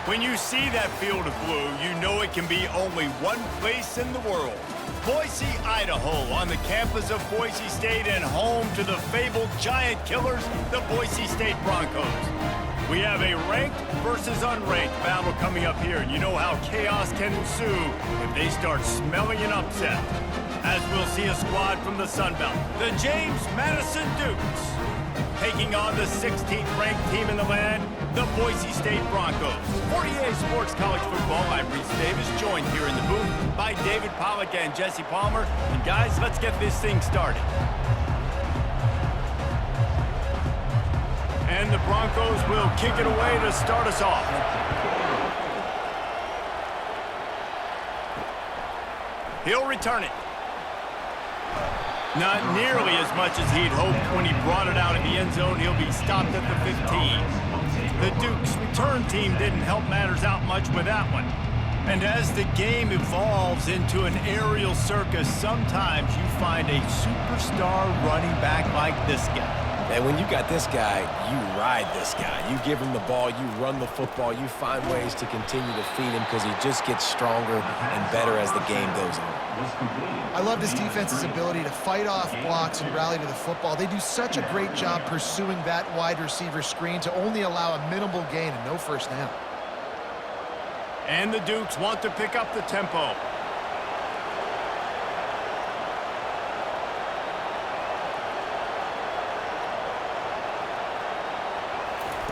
When you see that field of blue, you know it can be only one place in the world. Boise, Idaho, on the campus of Boise State and home to the fabled giant killers, the Boise State Broncos. We have a ranked versus unranked battle coming up here, and you know how chaos can ensue if they start smelling an upset. As we'll see a squad from the Sun Belt, the James Madison Dukes, taking on the 16th ranked team in the land, the Boise State Broncos. For EA Sports College Football, I'm Reese Davis, joined here in the booth by David Pollack and Jesse Palmer. And guys, let's get this thing started. And the Broncos will kick it away to start us off. He'll return it. Not nearly as much as he'd hoped when he brought it out of the end zone. He'll be stopped at the 15. The Dukes' return team didn't help matters out much with that one. And as the game evolves into an aerial circus, sometimes you find a superstar running back like this guy. And when you got this guy, you ride this guy. You give him the ball, you run the football, you find ways to continue to feed him because he just gets stronger and better as the game goes on. I love this defense's ability to fight off blocks and rally to the football. They do such a great job pursuing that wide receiver screen to only allow a minimal gain and no first down. And the Dukes want to pick up the tempo.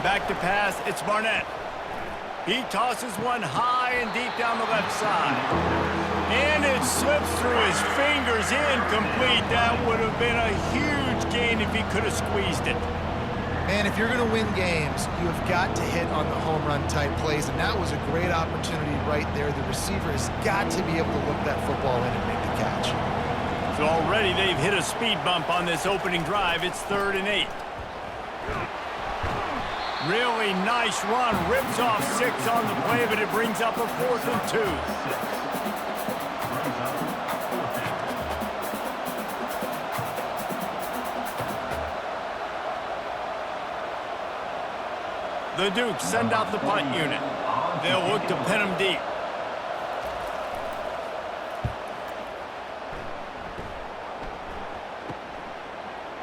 Back to pass, it's Barnett. He tosses one high and deep down the left side. And it slips through his fingers, incomplete. That would have been a huge gain if he could have squeezed it. Man, if you're going to win games, you have got to hit on the home run type plays, and that was a great opportunity right there. The receiver has got to be able to look that football in and make the catch. So already they've hit a speed bump on this opening drive. It's 3rd and 8. Really nice run, rips off 6 on the play, but it brings up a 4th and 2. The Dukes send out the punt unit. They'll look to pin him deep.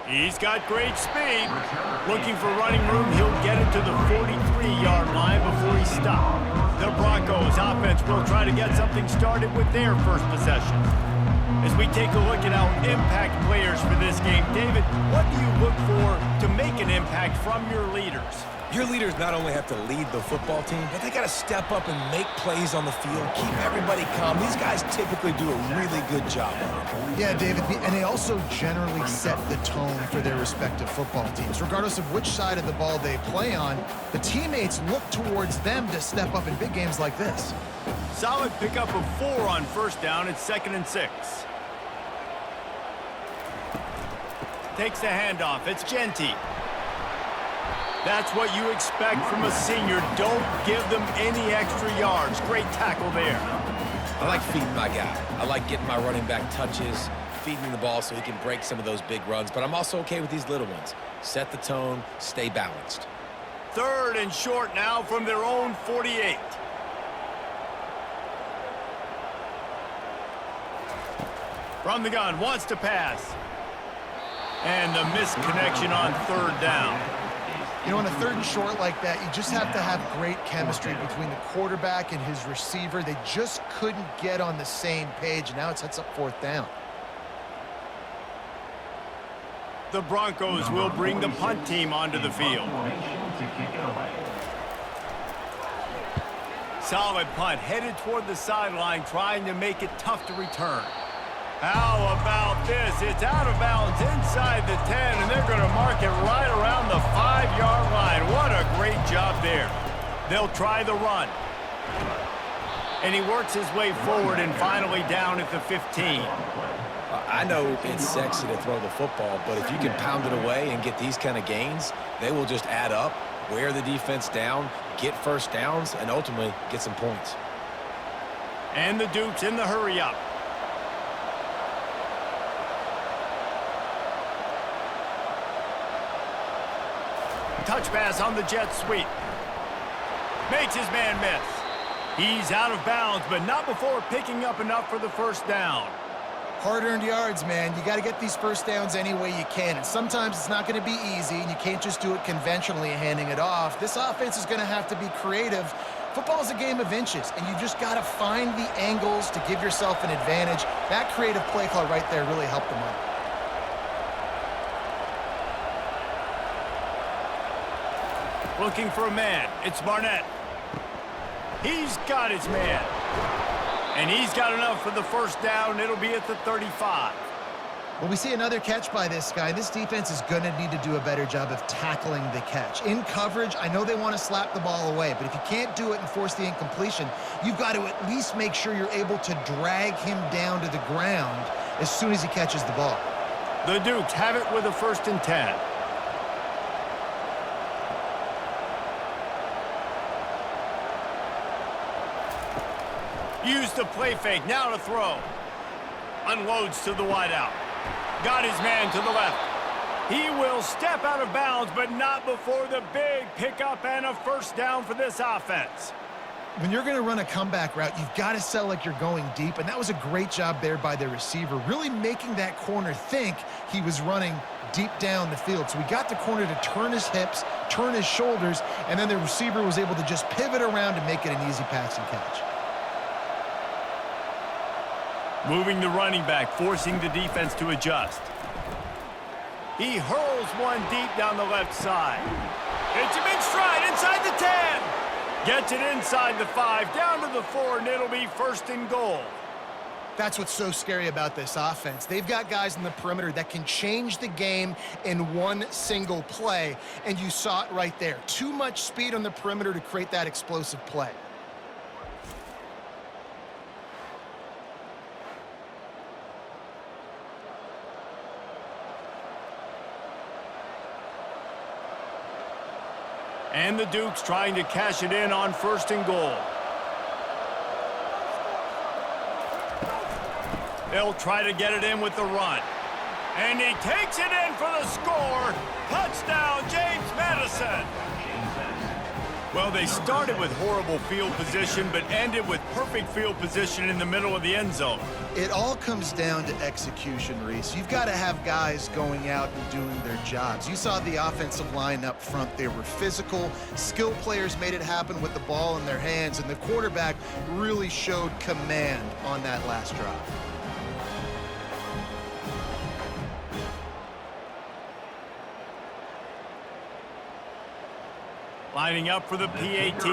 He's got great speed. Looking for running room, he'll get it to the 43-yard line before he's stopped. The Broncos offense will try to get something started with their first possession. As we take a look at our impact players for this game, David, what do you look for to make an impact from your leaders? Your leaders not only have to lead the football team, but they got to step up and make plays on the field, keep everybody calm. These guys typically do a really good job. Yeah, David, and they also generally set the tone for their respective football teams. Regardless of which side of the ball they play on, the teammates look towards them to step up in big games like this. Solid pickup of 4 on first down. It's 2nd and 6. Takes the handoff. It's Genty. That's what you expect from a senior. Don't give them any extra yards. Great tackle there. I like feeding my guy. I like getting my running back touches, feeding him the ball so he can break some of those big runs. But I'm also okay with these little ones. Set the tone, stay balanced. 3rd and short now from their own 48. From the gun, wants to pass. And the missed connection on 3rd down. You know, on a 3rd and short like that, you just have to have great chemistry between the quarterback and his receiver. They just couldn't get on the same page, and now it sets up 4th down. The Broncos will bring the punt team onto the field. Solid punt, headed toward the sideline, trying to make it tough to return. How about this? It's out of bounds inside the 10, and they're going to mark it right around the 5-yard line. What a great job there. They'll try the run. And he works his way forward and finally down at the 15. I know it's sexy to throw the football, but if you can pound it away and get these kind of gains, they will just add up, wear the defense down, get first downs, and ultimately get some points. And the Dukes in the hurry-up. Touch pass on the jet sweep. Makes his man miss. He's out of bounds, but not before picking up enough for the first down. Hard-earned yards, man. You got to get these first downs any way you can. And sometimes it's not going to be easy, and you can't just do it conventionally handing it off. This offense is going to have to be creative. Football is a game of inches, and you just got to find the angles to give yourself an advantage. That creative play call right there really helped them out. Looking for a man. It's Barnett. He's got his man. And he's got enough for the first down. It'll be at the 35. Well, we see another catch by this guy. This defense is going to need to do a better job of tackling the catch. In coverage, I know they want to slap the ball away, but if you can't do it and force the incompletion, you've got to at least make sure you're able to drag him down to the ground as soon as he catches the ball. The Dukes have it with a 1st and 10. Use the play fake, now to throw. Unloads to the wideout. Got his man to the left. He will step out of bounds, but not before the big pickup and a first down for this offense. When you're going to run a comeback route, you've got to sell like you're going deep, and that was a great job there by the receiver, really making that corner think he was running deep down the field. So we got the corner to turn his hips, turn his shoulders, and then the receiver was able to just pivot around and make it an easy passing catch. Moving the running back, forcing the defense to adjust. He hurls one deep down the left side. Hits him in stride inside the 10. Gets it inside the 5, down to the 4, and it'll be 1st and goal. That's what's so scary about this offense. They've got guys in the perimeter that can change the game in one single play, and you saw it right there. Too much speed on the perimeter to create that explosive play. And the Dukes trying to cash it in on 1st and goal. They'll try to get it in with the run. And he takes it in for the score. Touchdown, James Madison. Well, they started with horrible field position, but ended with perfect field position in the middle of the end zone. It all comes down to execution, Reese. You've got to have guys going out and doing their jobs. You saw the offensive line up front. They were physical. Skilled players made it happen with the ball in their hands, and the quarterback really showed command on that last drive. Lining up for the PAT.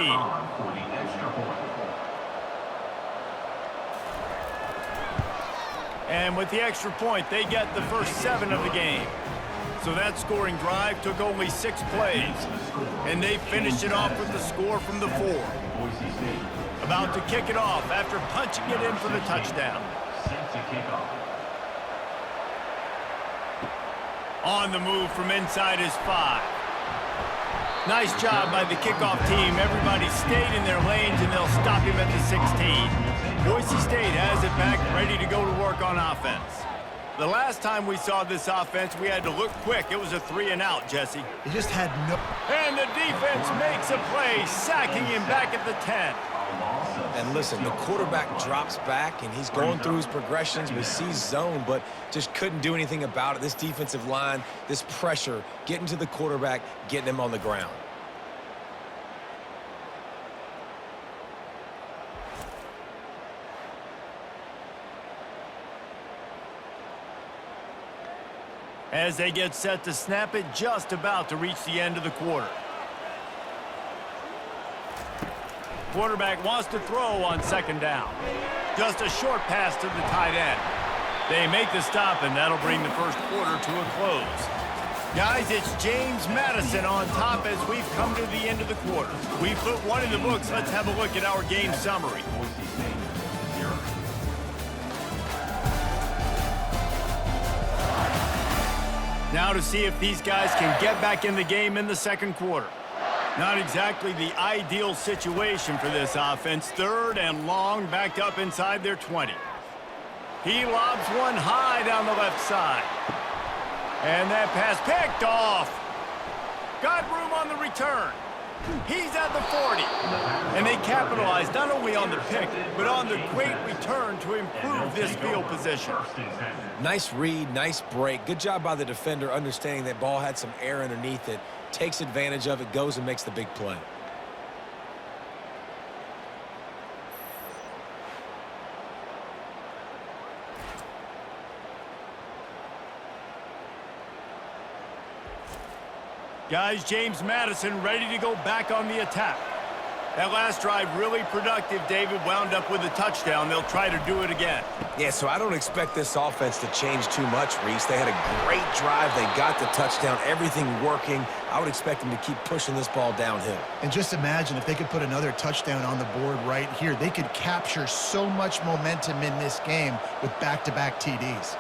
And with the extra point, they get the first 7 of the game. So that scoring drive took only 6 plays. And they finished it off with the score from the 4. About to kick it off after punching it in for the touchdown. On the move from inside his 5. Nice job by the kickoff team. Everybody stayed in their lanes, and they'll stop him at the 16. Boise State has it back, ready to go to work on offense. The last time we saw this offense, we had to look quick. It was a 3-and-out, Jesse. It just had no... And the defense makes a play, sacking him back at the 10. And listen, the quarterback drops back, and he's going through his progressions. We see zone, but just couldn't do anything about it. This defensive line, this pressure, getting to the quarterback, getting him on the ground. As they get set to snap it, just about to reach the end of the quarter. Quarterback wants to throw on 2nd down. Just a short pass to the tight end. They make the stop, and that'll bring the first quarter to a close. Guys, it's James Madison on top as we've come to the end of the quarter. We put 1 in the books. Let's have a look at our game summary. Now to see if these guys can get back in the game in the 2nd quarter. Not exactly the ideal situation for this offense. 3rd and long, backed up inside their 20. He lobs one high down the left side. And that pass picked off. Got room on the return. He's at the 40. And they capitalized not only on the pick, but on the great return to improve this field position. Nice read, nice break. Good job by the defender understanding that ball had some air underneath it, takes advantage of it, goes and makes the big play. Guys, James Madison ready to go back on the attack. That last drive really productive. David wound up with a touchdown. They'll try to do it again. Yeah, so I don't expect this offense to change too much, Reese. They had a great drive. They got the touchdown, everything working. I would expect them to keep pushing this ball downhill. And just imagine if they could put another touchdown on the board right here. They could capture so much momentum in this game with back-to-back TDs.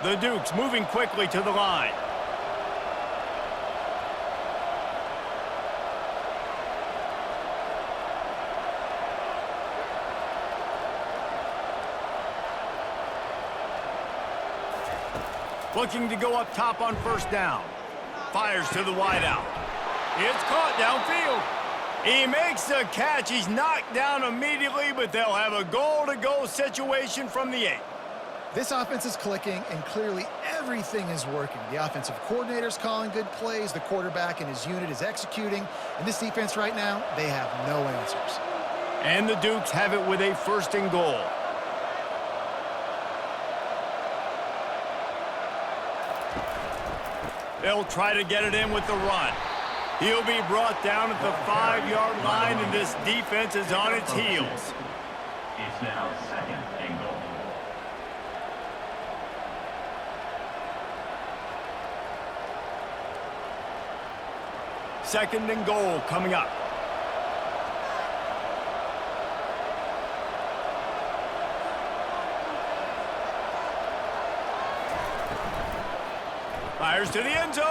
The Dukes moving quickly to the line. Looking to go up top on first down. Fires to the wideout. It's caught downfield. He makes the catch. He's knocked down immediately, but they'll have a goal-to-go situation from the 8. This offense is clicking, and clearly everything is working. The offensive coordinator's calling good plays. The quarterback and his unit is executing. And this defense right now, they have no answers. And the Dukes have it with a 1st and goal. They'll try to get it in with the run. He'll be brought down at the 5-yard line, and this defense is on its heels. It's now 2nd and goal. Second and goal coming up. Fires to the end zone,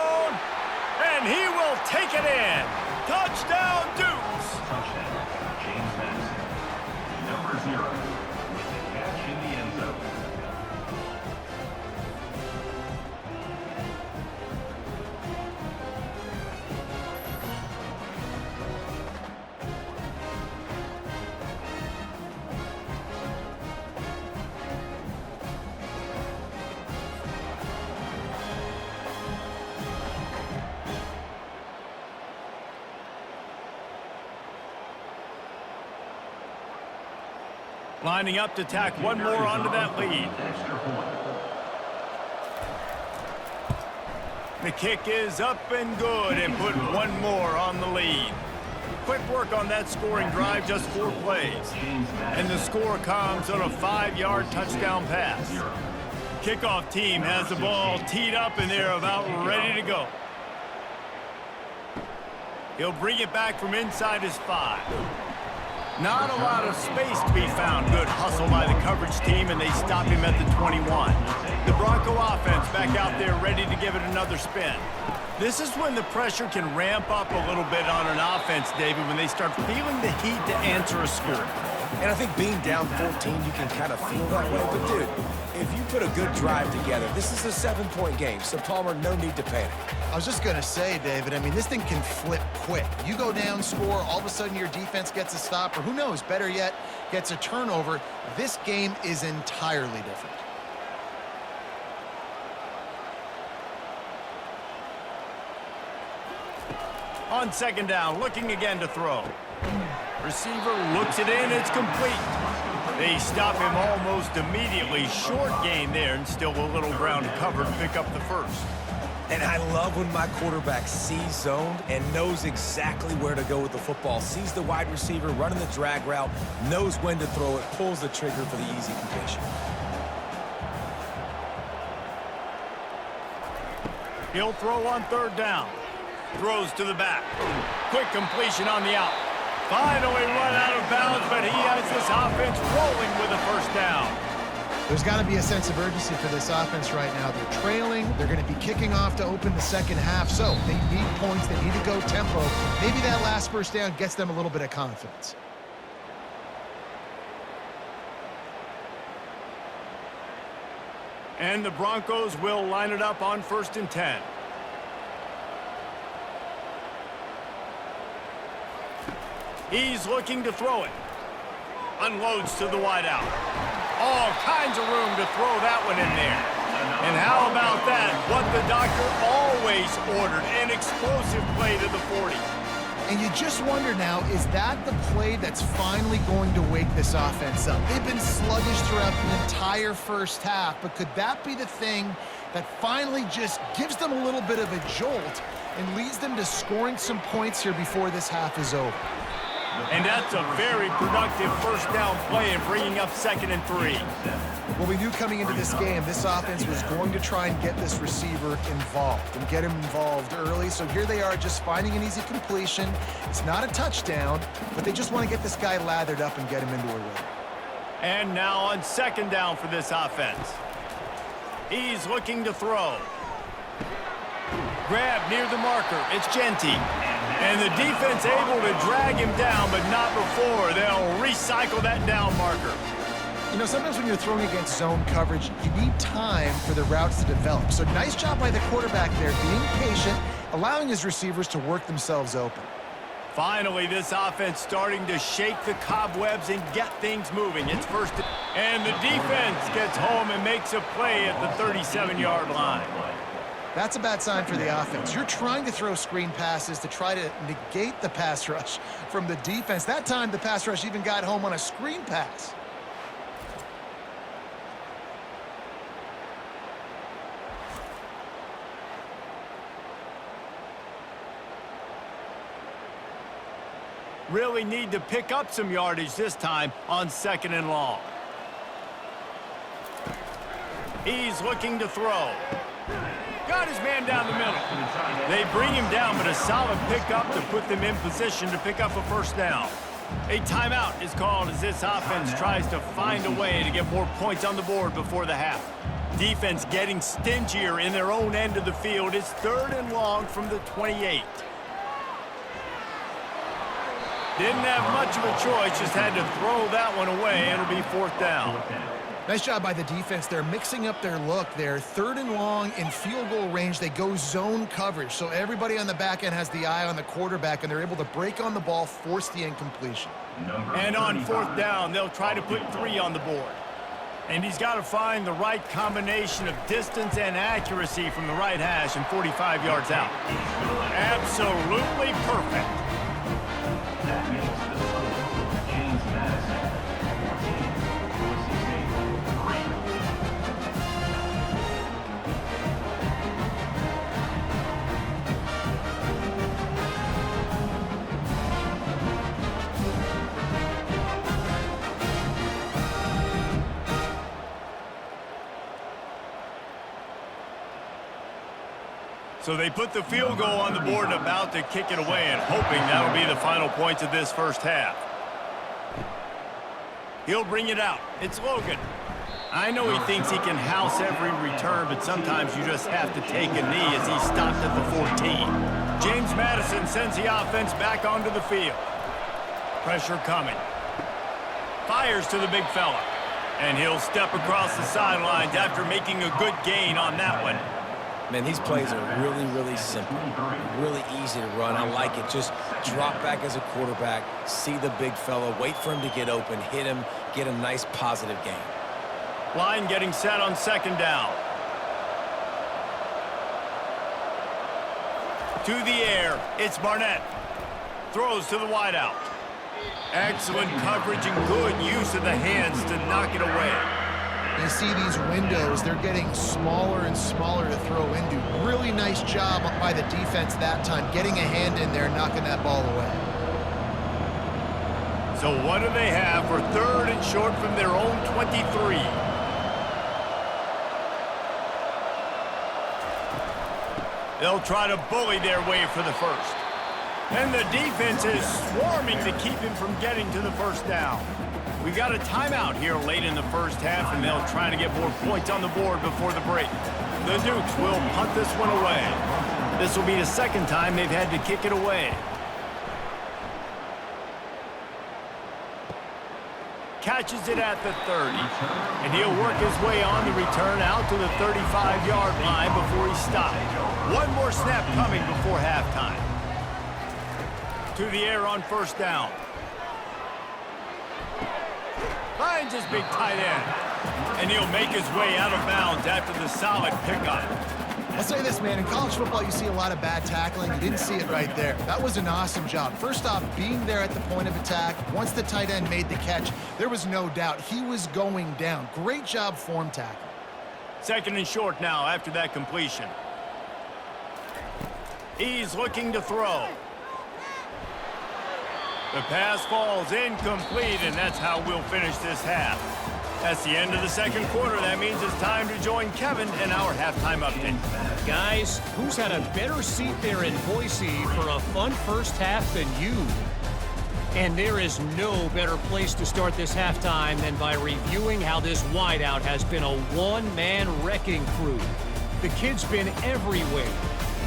and he will take it in. Touchdown, Dukes. Touchdown, James Madison. Number 0 with the catch in the end zone. Lining up to tack one more onto that lead. The kick is up and good, and put one more on the lead. Quick work on that scoring drive, just 4 plays. And the score comes on a 5-yard touchdown pass. Kickoff team has the ball teed up, and they're about ready to go. He'll bring it back from inside his 5. Not a lot of space to be found. Good hustle by the coverage team, and they stop him at the 21. The Bronco offense back out there ready to give it another spin. This is when the pressure can ramp up a little bit on an offense, David, when they start feeling the heat to answer a score. And I think being down 14, you can kind of feel that way. But, dude, if you put a good drive together, this is a 7-point game, so, Palmer, no need to panic. I was just going to say, David, I mean, this thing can flip quick. You go down, score, all of a sudden your defense gets a stop, or who knows, better yet, gets a turnover. This game is entirely different. On second down, looking again to throw. Receiver looks it in, it's complete. They stop him almost immediately. Short gain there, and still a little ground to cover to pick up the first. And I love when my quarterback sees zoned and knows exactly where to go with the football. Sees the wide receiver running the drag route, knows when to throw it, pulls the trigger for the easy completion. He'll throw on third down. Throws to the back. Quick completion on the out. Finally run out of bounds, but he has this offense rolling with a first down. There's got to be a sense of urgency for this offense right now. They're trailing. They're going to be kicking off to open the second half. So they need points. They need to go tempo. Maybe that last first down gets them a little bit of confidence. And the Broncos will line it up on 1st and 10. He's looking to throw it. Unloads to the wideout. All kinds of room to throw that one in there. And how about that? What the doctor always ordered, an explosive play to the 40. And you just wonder now, is that the play that's finally going to wake this offense up? They've been sluggish throughout the entire first half, but could that be the thing that finally just gives them a little bit of a jolt and leads them to scoring some points here before this half is over? And that's a very productive first down play and bringing up 2nd and 3. Well, we knew coming into this game, this offense was going to try and get this receiver involved and get him involved early. So here they are just finding an easy completion. It's not a touchdown, but they just want to get this guy lathered up and get him into a rhythm. And now on 2nd down for this offense. He's looking to throw. Grab near the marker. It's Genty. And the defense able to drag him down, but not before. They'll recycle that down marker. You know, sometimes when you're throwing against zone coverage, you need time for the routes to develop. So nice job by the quarterback there, being patient, allowing his receivers to work themselves open. Finally, this offense starting to shake the cobwebs and get things moving. It's first, and the defense gets home and makes a play at the 37-yard line. That's a bad sign for the offense. You're trying to throw screen passes to try to negate the pass rush from the defense. That time, the pass rush even got home on a screen pass. Really need to pick up some yardage this time on 2nd and long. He's looking to throw. Got his man down the middle. They bring him down, but a solid pickup to put them in position to pick up a first down. A timeout is called as this offense tries to find a way to get more points on the board before the half. Defense getting stingier in their own end of the field. It's 3rd and long from the 28. Didn't have much of a choice, just had to throw that one away. It'll be 4th down. Nice job by the defense. They're mixing up their look. They're 3rd and long in field goal range. They go zone coverage. So everybody on the back end has the eye on the quarterback, and they're able to break on the ball, force the incompletion. And on 4th down, they'll try to put 3 on the board. And he's got to find the right combination of distance and accuracy from the right hash and 45 yards out. Absolutely perfect. That makes the total. James Madison, 14. Boise So they put the field goal on the board and about to kick it away and hoping that'll be the final points of this first half. He'll bring it out. It's Logan. I know he thinks he can house every return, but sometimes you just have to take a knee as he stopped at the 14. James Madison sends the offense back onto the field. Pressure coming. Fires to the big fella. And he'll step across the sidelines after making a good gain on that one. Man, these plays are really, really simple. Really easy to run. I like it. Just drop back as a quarterback, see the big fella, wait for him to get open, hit him, get a nice positive gain. Line getting set on 2nd down. To the air, it's Barnett. Throws to the wideout. Excellent coverage and good use of the hands to knock it away. You see these windows, they're getting smaller and smaller to throw into. Really nice job by the defense that time, getting a hand in there, knocking that ball away. So what do they have for 3rd and short from their own 23? They'll try to bully their way for the first. And the defense is swarming to keep him from getting to the first down. We got a timeout here late in the first half, and they'll try to get more points on the board before the break. The Dukes will punt this one away. This will be the 2nd time they've had to kick it away. Catches it at the 30, and he'll work his way on the return out to the 35-yard line before he stopped. One more snap coming before halftime. To the air on 1st down. Finds his big tight end. And he'll make his way out of bounds after the solid pickup. I'll say this, man. In college football, you see a lot of bad tackling. You didn't see it right there. That was an awesome job. First off, being there at the point of attack. Once the tight end made the catch, there was no doubt he was going down. Great job form tackle. Second and short now after that completion. He's looking to throw. The pass falls incomplete, and that's how we'll finish this half. That's the end of the second quarter. That means it's time to join Kevin in our halftime update. Guys, who's had a better seat there in Boise for a fun first half than you? And there is no better place to start this halftime than by reviewing how this wideout has been a one-man wrecking crew. The kid's been everywhere.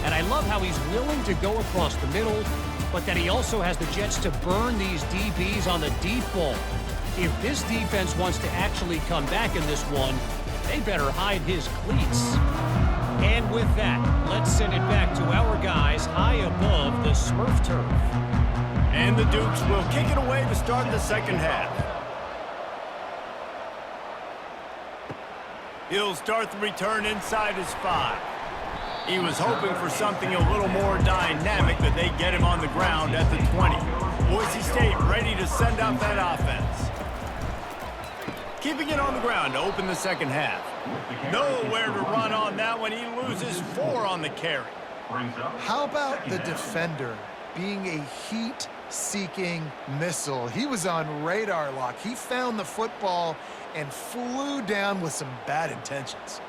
And I love how he's willing to go across the middle, but that he also has the jets to burn these DBs on the deep ball. If this defense wants to actually come back in this one, they better hide his cleats. And with that, let's send it back to our guys high above the Smurf turf. And the Dukes will kick it away to start the second half. He'll start the return inside his 5. He was hoping for something a little more dynamic, but they get him on the ground at the 20. Boise State ready to send out that offense. Keeping it on the ground to open the second half. Nowhere to run on that one. He loses 4 on the carry. How about the defender being a heat-seeking missile? He was on radar lock. He found the football and flew down with some bad intentions.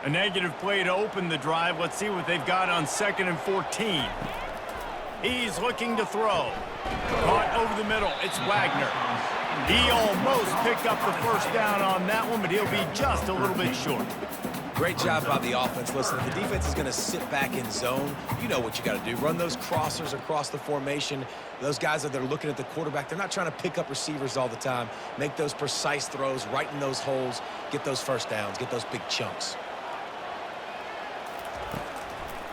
A negative play to open the drive. Let's see what they've got on 2nd and 14. He's looking to throw. Caught over the middle. It's Wagner. He almost picked up the first down on that one, but he'll be just a little bit short. Great job by the offense. Listen, if the defense is going to sit back in zone, you know what you got to do. Run those crossers across the formation. Those guys that are looking at the quarterback, they're not trying to pick up receivers all the time. Make those precise throws right in those holes. Get those first downs. Get those big chunks.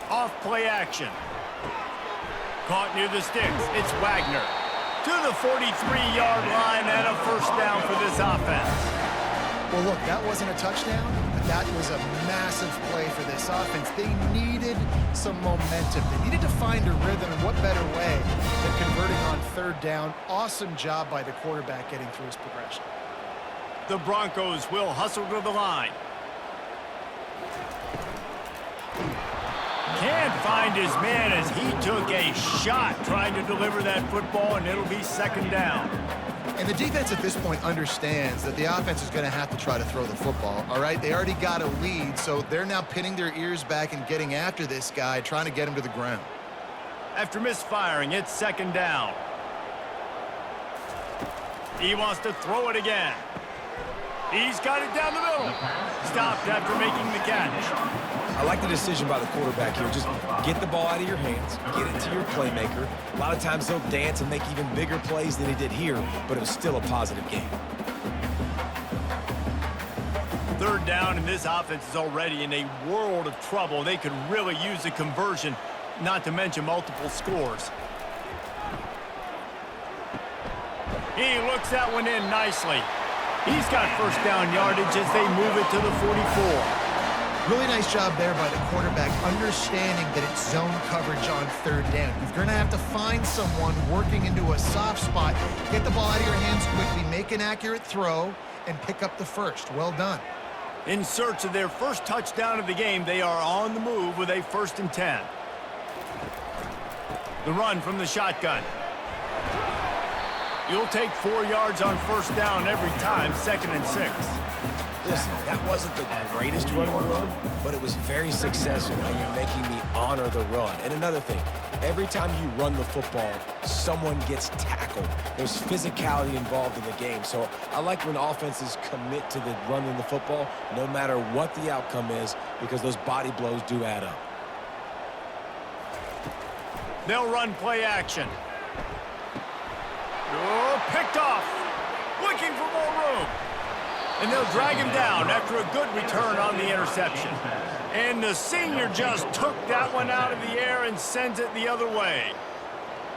Off play action. Caught near the sticks. It's Wagner. To the 43-yard line and a first down for this offense. Well, look, that wasn't a touchdown, but that was a massive play for this offense. They needed some momentum. They needed to find a rhythm, and what better way than converting on 3rd down. Awesome job by the quarterback getting through his progression. The Broncos will hustle to the line. Can't find his man as he took a shot trying to deliver that football, and it'll be 2nd down. And the defense at this point understands that the offense is going to have to try to throw the football, all right? They already got a lead, so they're now pinning their ears back and getting after this guy, trying to get him to the ground. After misfiring, it's 2nd down. He wants to throw it again. He's got it down the middle. Stopped after making the catch. I like the decision by the quarterback here. Just get the ball out of your hands, get it to your playmaker. A lot of times he'll dance and make even bigger plays than he did here, but it was still a positive game. 3rd down, and this offense is already in a world of trouble. They could really use a conversion, not to mention multiple scores. He looks that one in nicely. He's got first down yardage as they move it to the 44. Really nice job there by the quarterback, understanding that it's zone coverage on 3rd down. You're going to have to find someone working into a soft spot, get the ball out of your hands quickly, make an accurate throw, and pick up the first. Well done. In search of their first touchdown of the game, they are on the move with a 1st and 10. The run from the shotgun. You'll take 4 yards on 1st down every time, 2nd and 6. Listen, that wasn't the greatest run in the world, but it was very successful, and you're making me honor the run. And another thing, every time you run the football, someone gets tackled. There's physicality involved in the game. So I like when offenses commit to the running the football, no matter what the outcome is, because those body blows do add up. They'll run play action. Oh, picked off. Looking for more room. And they'll drag him down after a good return on the interception. And the senior just took that one out of the air and sends it the other way.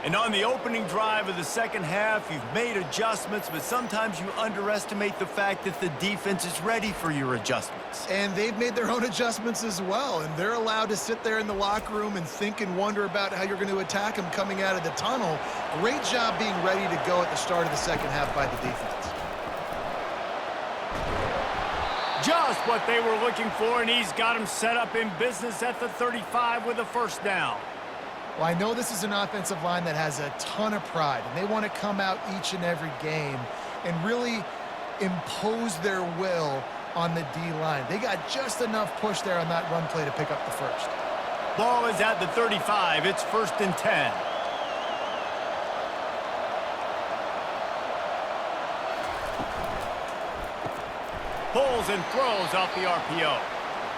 And on the opening drive of the second half, you've made adjustments, but sometimes you underestimate the fact that the defense is ready for your adjustments. And they've made their own adjustments as well, and they're allowed to sit there in the locker room and think and wonder about how you're going to attack them coming out of the tunnel. Great job being ready to go at the start of the second half by the defense. Just what they were looking for, and he's got him set up in business at the 35 with a first down. Well, I know this is an offensive line that has a ton of pride, and they want to come out each and every game and really impose their will on the D-line. They got just enough push there on that run play to pick up the first. Ball is at the 35. It's 1st and 10. Pulls and throws off the RPO.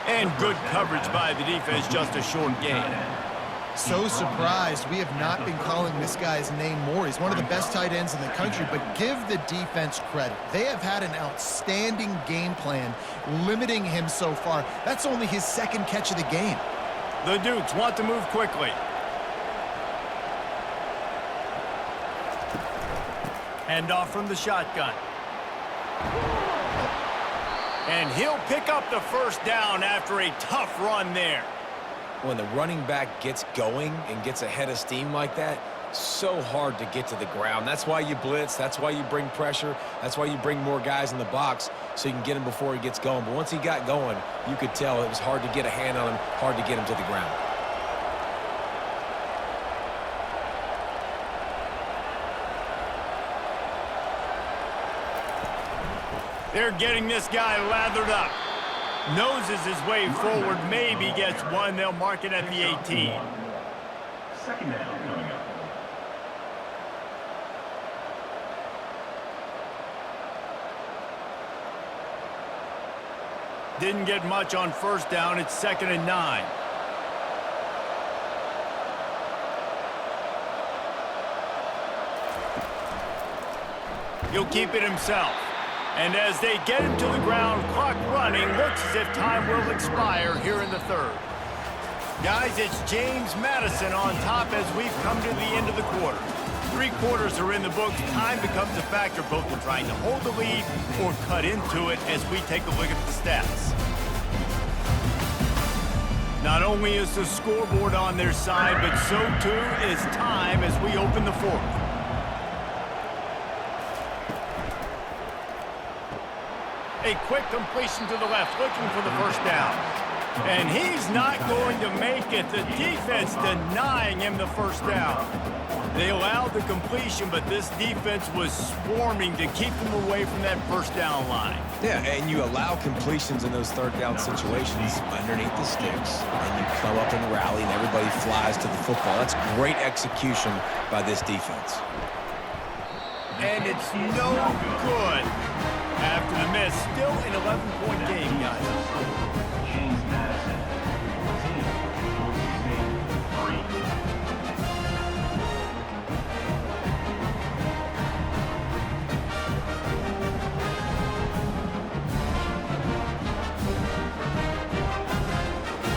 And good coverage by the defense, just a short gain. So surprised we have not been calling this guy's name more. He's one of the best tight ends in the country, but give the defense credit. They have had an outstanding game plan limiting him so far. That's only his second catch of the game. The Dukes want to move quickly. Handoff from the shotgun. And he'll pick up the first down after a tough run there. When the running back gets going and gets a head of steam like that, so hard to get to the ground. That's why you blitz. That's why you bring pressure. That's why you bring more guys in the box so you can get him before he gets going. But once he got going, you could tell it was hard to get a hand on him, hard to get him to the ground. They're getting this guy lathered up. Noses his way forward, maybe gets one. They'll mark it at the 18. Second down coming up. Didn't get much on first down. It's 2nd and 9. He'll keep it himself. And as they get him to the ground, clock running, looks as if time will expire here in the third. Guys, it's James Madison on top as we've come to the end of the quarter. 3 quarters are in the books. Time becomes a factor both in trying to hold the lead or cut into it as we take a look at the stats. Not only is the scoreboard on their side, but so too is time as we open the fourth. A quick completion to the left, looking for the first down. And he's not going to make it. The defense denying him the first down. They allowed the completion, but this defense was swarming to keep him away from that first down line. Yeah, and you allow completions in those third down situations underneath the sticks, and you come up and rally, and everybody flies to the football. That's great execution by this defense. And it's no good. After the miss, still an 11-point game, guys. James Madison, 10, Boise State,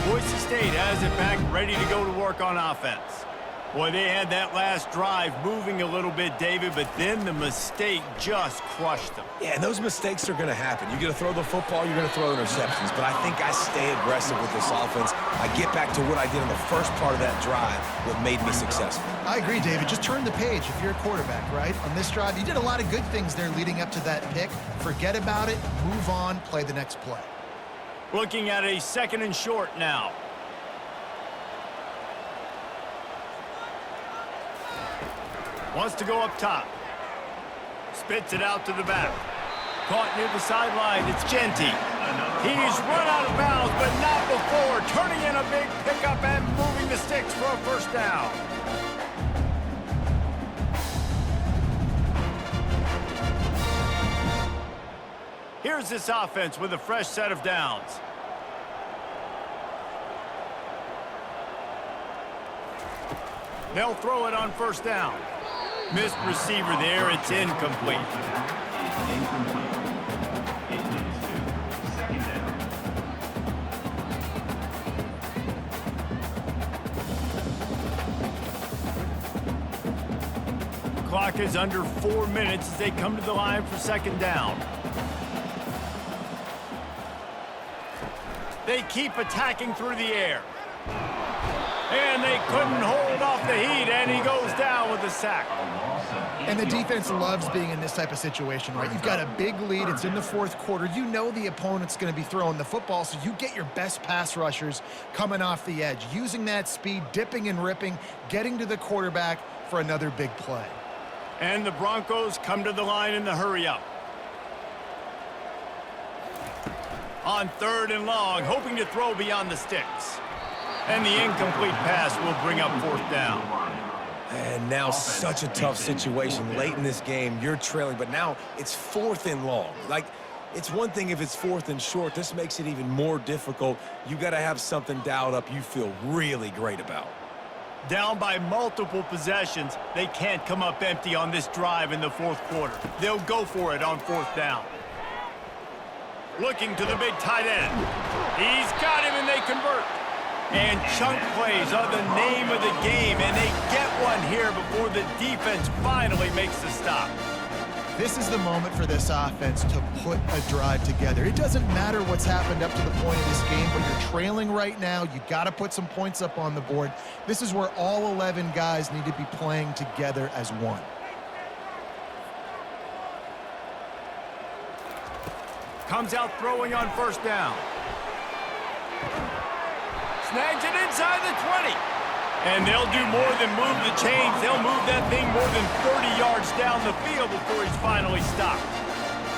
3. Boise State has it back, ready to go to work on offense. Boy, they had that last drive moving a little bit, David, but then the mistake just crushed them. Yeah, and those mistakes are going to happen. You're going to throw the football, you're going to throw interceptions. But I think I stay aggressive with this offense. I get back to what I did in the first part of that drive, what made me successful. I agree, David. Just turn the page if you're a quarterback, right? On this drive, you did a lot of good things there leading up to that pick. Forget about it, move on, play the next play. Looking at a 2nd and short now. Wants to go up top. Spits it out to the back. Caught near the sideline. It's Genty. He's run out of bounds, but not before. Turning in a big pickup and moving the sticks for a first down. Here's this offense with a fresh set of downs. They'll throw it on first down. Missed receiver there. It's incomplete. It leads to 2nd down. clock is under 4 minutes as they come to the line for second down. They keep attacking through the air. And they couldn't hold off the heat, and he goes down with a sack. And the defense loves being in this type of situation, right? You've got a big lead. It's in the fourth quarter. You know the opponent's going to be throwing the football, so you get your best pass rushers coming off the edge, using that speed, dipping and ripping, getting to the quarterback for another big play. And the Broncos come to the line in the hurry-up. On 3rd and long, hoping to throw beyond the sticks. And the incomplete pass will bring up 4th down. And now such a tough situation. Late in this game, you're trailing, but now it's 4th and long. Like, it's one thing if it's 4th and short. This makes it even more difficult. You got to have something dialed up you feel really great about. Down by multiple possessions, they can't come up empty on this drive in the fourth quarter. They'll go for it on 4th down. Looking to the big tight end. He's got him, and they convert. And chunk plays are the name of the game, and they get one here before the defense finally makes the stop. This is the moment for this offense to put a drive together. It doesn't matter what's happened up to the point of this game, but you're trailing right now. You got to put some points up on the board. This is where all 11 guys need to be playing together as one. Comes out throwing on 1st down. Snags it inside the 20. And they'll do more than move the chains. They'll move that thing more than 30 yards down the field before he's finally stopped.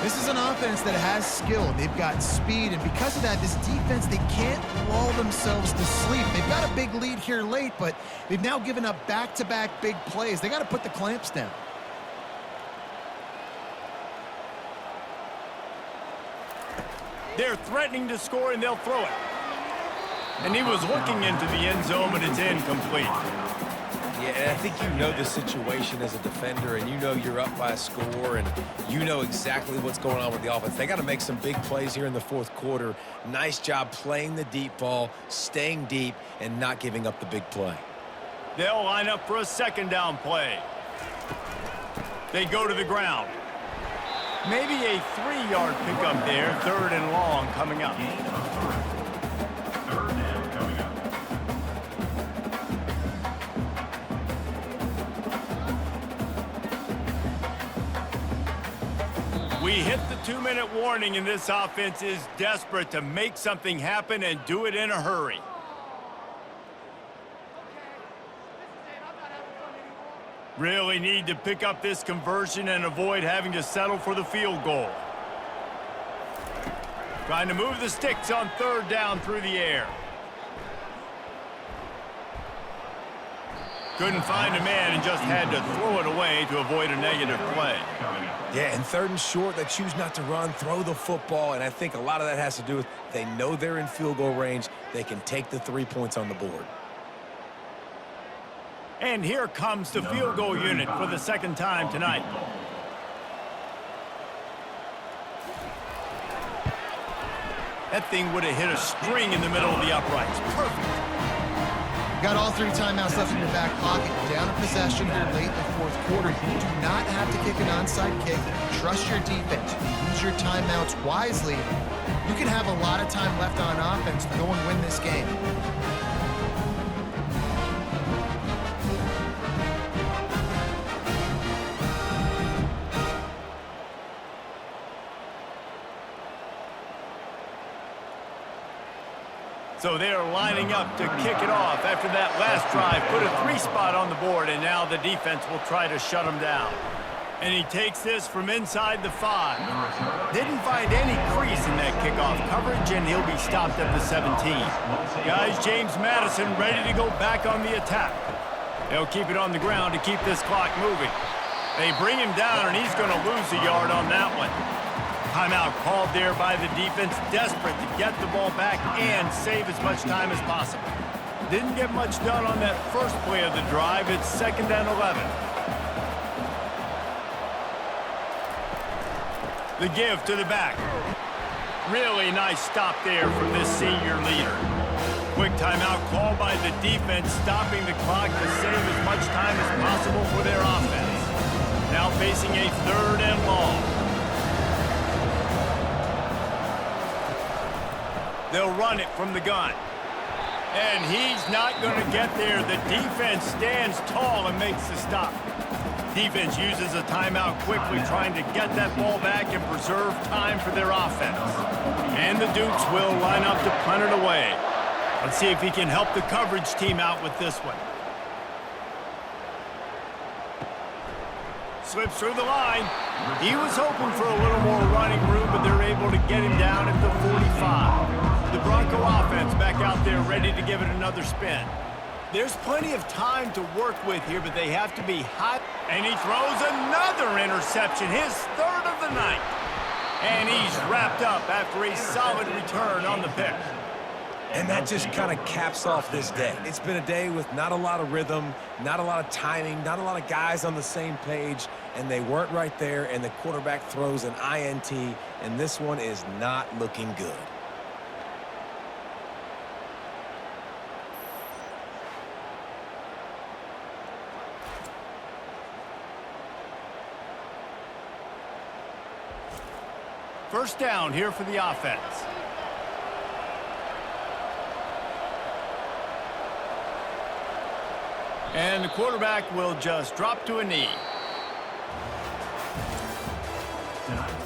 This is an offense that has skill. They've got speed, and because of that, this defense, they can't lull themselves to sleep. They've got a big lead here late, but they've now given up back-to-back big plays. They got to put the clamps down. They're threatening to score, and they'll throw it. And he was looking into the end zone, but it's incomplete. Yeah, and I think you know the situation as a defender, and you know you're up by a score, and you know exactly what's going on with the offense. They got to make some big plays here in the fourth quarter. Nice job playing the deep ball, staying deep, and not giving up the big play. They'll line up for a 2nd down play. They go to the ground. Maybe a 3-yard pickup there. 3rd and long coming up. We hit the 2-minute warning, and this offense is desperate to make something happen and do it in a hurry. Really need to pick up this conversion and avoid having to settle for the field goal. Trying to move the sticks on 3rd down through the air. Couldn't find a man and just had to throw it away to avoid a negative play. Yeah, and 3rd and short, they choose not to run, throw the football, and I think a lot of that has to do with they know they're in field goal range. They can take the 3 points on the board. And here comes the field goal unit for the 2nd time tonight. That thing would have hit a string in the middle of the uprights. Perfect. Got all 3 timeouts left in your back pocket. Down a possession here late in the fourth quarter. You do not have to kick an onside kick. Trust your defense. You use your timeouts wisely. You can have a lot of time left on offense to go and win this game. So they're lining up to kick it off after that last drive. Put a 3 spot on the board, and now the defense will try to shut him down. And he takes this from inside the 5. Didn't find any crease in that kickoff coverage, and he'll be stopped at the 17. Guys, James Madison ready to go back on the attack. They'll keep it on the ground to keep this clock moving. They bring him down, and he's going to lose a yard on that one. Timeout called there by the defense, desperate to get the ball back and save as much time as possible. Didn't get much done on that first play of the drive. It's 2nd and 11. The give to the back. Really nice stop there from this senior leader. Quick timeout called by the defense, stopping the clock to save as much time as possible for their offense. facing a 3rd and long. They'll run it from the gun. And he's not going to get there. The defense stands tall and makes the stop. Defense uses a timeout quickly, trying to get that ball back and preserve time for their offense. And the Dukes will line up to punt it away. Let's see if he can help the coverage team out with this one. Slips through the line. He was hoping for a little more running room, but they're able to get him down at the 45. The Bronco offense back out there ready to give it another spin. There's plenty of time to work with here, but they have to be hot. And he throws another interception, his 3rd of the night. And he's wrapped up after a solid return on the pick. And that just kind of caps off this day. It's been a day with not a lot of rhythm, not a lot of timing, not a lot of guys on the same page, and they weren't right there, and the quarterback throws an INT, and this one is not looking good. First down here for the offense. And the quarterback will just drop to a knee. Tonight,